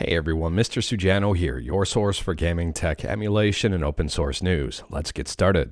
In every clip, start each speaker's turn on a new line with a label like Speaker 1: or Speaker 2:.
Speaker 1: Hey everyone, Mr. Sujano here, your source for gaming tech, emulation, and open source news. Let's get started.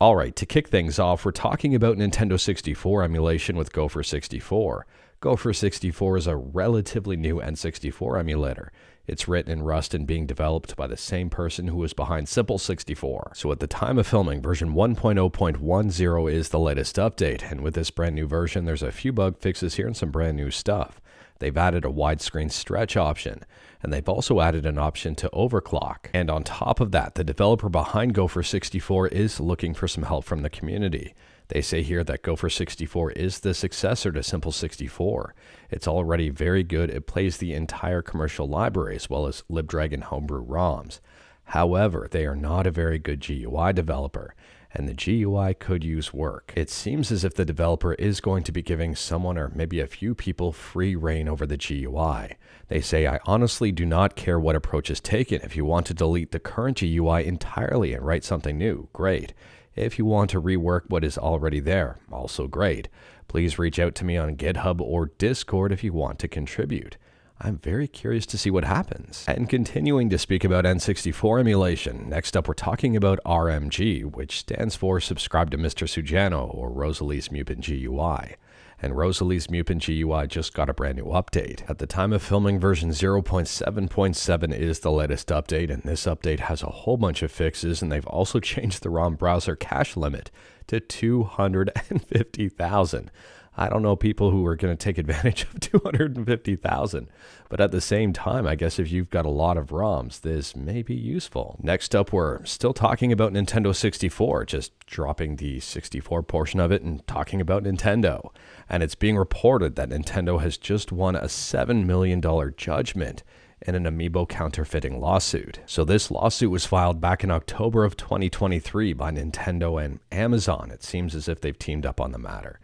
Speaker 1: Alright, to kick things off, we're talking about Nintendo 64 emulation with Gopher 64. Gopher 64 is a relatively new N64 emulator. It's written in Rust and being developed by the same person who was behind Simple 64. So at the time of filming, version 1.0.10 is the latest update, and with this brand new version, there's a few bug fixes here and some brand new stuff. They've added a widescreen stretch option, and they've also added an option to overclock. And on top of that, the developer behind Gopher 64 is looking for some help from the community. They say here that Gopher 64 is the successor to Simple 64. It's already very good. It plays the entire commercial library as well as LibDragon homebrew ROMs. However, they are not a very good GUI developer, and the GUI could use work. It seems as if the developer is going to be giving someone or maybe a few people free reign over the GUI. They say, I honestly do not care what approach is taken. If you want to delete the current GUI entirely and write something new, great. If you want to rework what is already there, also great. Please reach out to me on GitHub or Discord if you want to contribute. I'm very curious to see what happens. And continuing to speak about N64 emulation, next up we're talking about RMG, which stands for Subscribe to Mr. Sujano, or Rosalie's Mupen GUI. And Rosalie's Mupen GUI just got a brand new update. At the time of filming, version 0.7.7 is the latest update, and this update has a whole bunch of fixes, and they've also changed the ROM browser cache limit to 250,000. I don't know people who are going to take advantage of 250,000, but at the same time, I guess if you've got a lot of ROMs, this may be useful. Next up, we're still talking about Nintendo 64, just dropping the 64 portion of it and talking about Nintendo. And it's being reported that Nintendo has just won a $7 million judgment in an Amiibo counterfeiting lawsuit. So this lawsuit was filed back in October of 2023 by Nintendo and Amazon. It seems as if they've teamed up on the matter.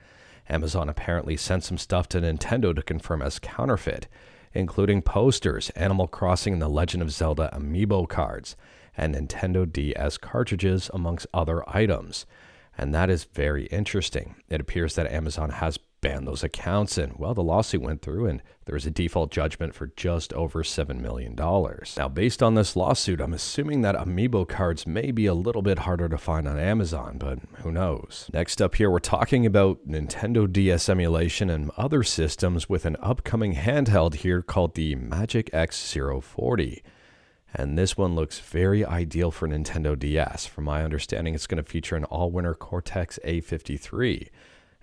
Speaker 1: Amazon apparently sent some stuff to Nintendo to confirm as counterfeit, including posters, Animal Crossing and The Legend of Zelda Amiibo cards, and Nintendo DS cartridges, amongst other items. And that is very interesting. It appears that Amazon has banned those accounts, and well, the lawsuit went through and there was a default judgment for just over $7 million. Now, based on this lawsuit, I'm assuming that Amiibo cards may be a little bit harder to find on Amazon, but who knows? Next up here, we're talking about Nintendo DS emulation and other systems with an upcoming handheld here called the MagicX 040. And this one looks very ideal for Nintendo DS. From my understanding, it's going to feature an all-winner Cortex A53.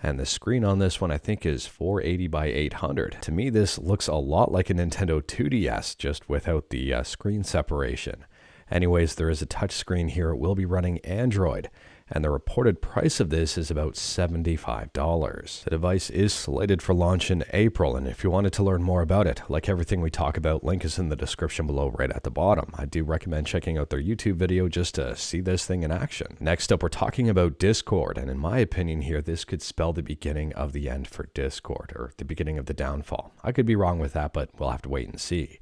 Speaker 1: And the screen on this one, I think, is 480 by 800. To me, this looks a lot like a Nintendo 2DS, just without the screen separation. Anyways, there is a touchscreen here. It will be running Android, and the reported price of this is about $75. The device is slated for launch in April, and if you wanted to learn more about it, like everything we talk about, link is in the description below right at the bottom. I do recommend checking out their YouTube video just to see this thing in action. Next up, we're talking about Discord, and in my opinion here, this could spell the beginning of the end for Discord, or the beginning of the downfall. I could be wrong with that, but we'll have to wait and see.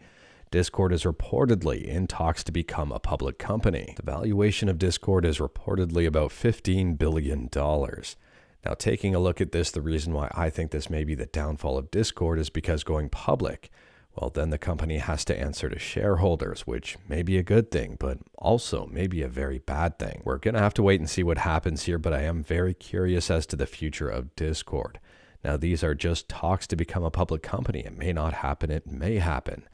Speaker 1: Discord is reportedly in talks to become a public company. The valuation of Discord is reportedly about $15 billion. Now, taking a look at this, the reason why I think this may be the downfall of Discord is because going public, well, then the company has to answer to shareholders, which may be a good thing, but also may be a very bad thing. We're going to have to wait and see what happens here, but I am very curious as to the future of Discord. Now, these are just talks to become a public company. It may not happen. It may happen.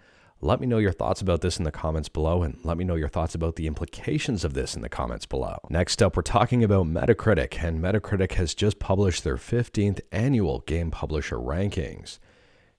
Speaker 1: Let me know your thoughts about this in the comments below, and let me know your thoughts about the implications of this in the comments below. Next up, we're talking about Metacritic, and Metacritic has just published their 15th annual Game Publisher Rankings.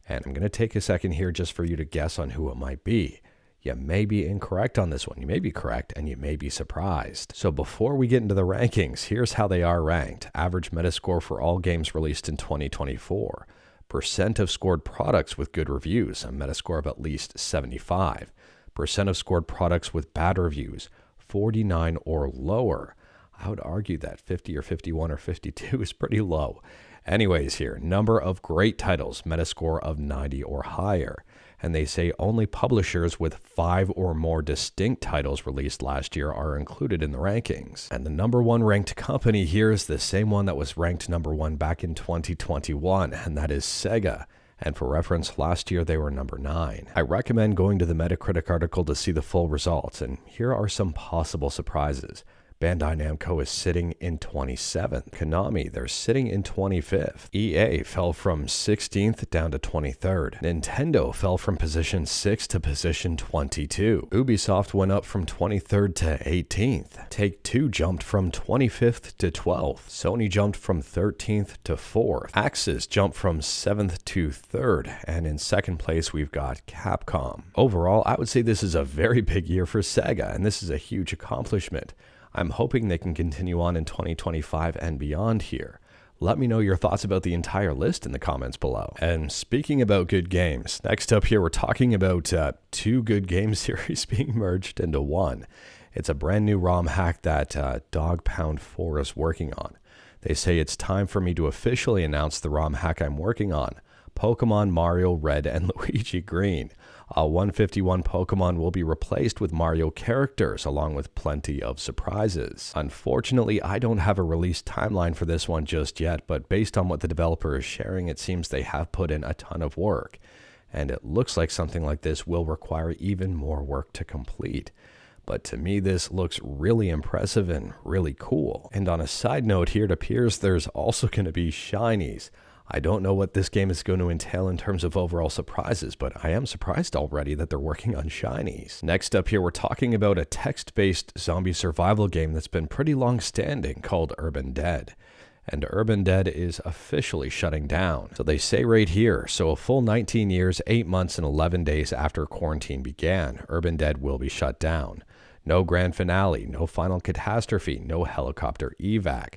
Speaker 1: And I'm going to take a second here just for you to guess on who it might be. You may be incorrect on this one. You may be correct, and you may be surprised. So before we get into the rankings, here's how they are ranked. Average Metascore for all games released in 2024. Percent of scored products with good reviews, a Metascore of at least 75. Percent of scored products with bad reviews, 49 or lower. I would argue that 50 or 51 or 52 is pretty low. Anyways here, number of great titles, Metascore of 90 or higher. And they say only publishers with 5 or more distinct titles released last year are included in the rankings. And the number 1 ranked company here is the same one that was ranked number 1 back in 2021, and that is Sega. And for reference, last year they were number 9. I recommend going to the Metacritic article to see the full results, and here are some possible surprises. Bandai Namco is sitting in 27th. Konami, they're sitting in 25th. EA fell from 16th down to 23rd. Nintendo fell from position 6 to position 22. Ubisoft went up from 23rd to 18th. Take-Two jumped from 25th to 12th. Sony jumped from 13th to 4th. Axis jumped from 7th to 3rd. And in second place, we've got Capcom. Overall, I would say this is a very big year for Sega, and this is a huge accomplishment. I'm hoping they can continue on in 2025 and beyond here. Let me know your thoughts about the entire list in the comments below. And speaking about good games, next up here we're talking about 2 good game series being merged into one. It's a brand new ROM hack that Dog Pound 4 is working on. They say it's time for me to officially announce the ROM hack I'm working on. Pokemon Mario Red and Luigi Green. 151 Pokemon will be replaced with Mario characters, along with plenty of surprises. Unfortunately, I don't have a release timeline for this one just yet, but based on what the developer is sharing, it seems they have put in a ton of work. And it looks like something like this will require even more work to complete. But to me, this looks really impressive and really cool. And on a side note here, it appears there's also going to be shinies. I don't know what this game is going to entail in terms of overall surprises, but I am surprised already that they're working on shinies. Next up here, we're talking about a text-based zombie survival game that's been pretty long-standing called Urban Dead. And Urban Dead is officially shutting down. So they say right here, so a full 19 years, 8 months, and 11 days after quarantine began, Urban Dead will be shut down. No grand finale, no final catastrophe, no helicopter evac.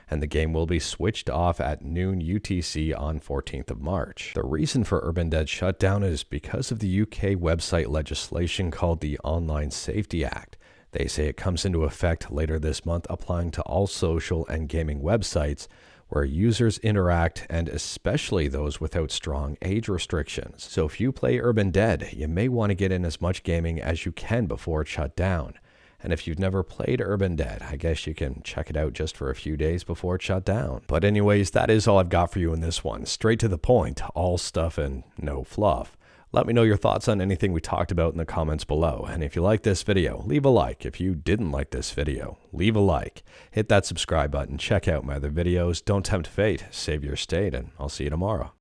Speaker 1: And the game will be switched off at noon UTC on 14th of March. The reason for Urban Dead shutdown is because of the UK website legislation called the Online Safety Act. They say it comes into effect later this month, applying to all social and gaming websites where users interact, and especially those without strong age restrictions. So if you play Urban Dead, you may want to get in as much gaming as you can before it's shut down. And if you've never played Urban Dead, I guess you can check it out just for a few days before it's shut down. But anyways, that is all I've got for you in this one. Straight to the point, all stuff and no fluff. Let me know your thoughts on anything we talked about in the comments below. And if you like this video, leave a like. If you didn't like this video, leave a like. Hit that subscribe button, check out my other videos. Don't tempt fate, save your state, and I'll see you tomorrow.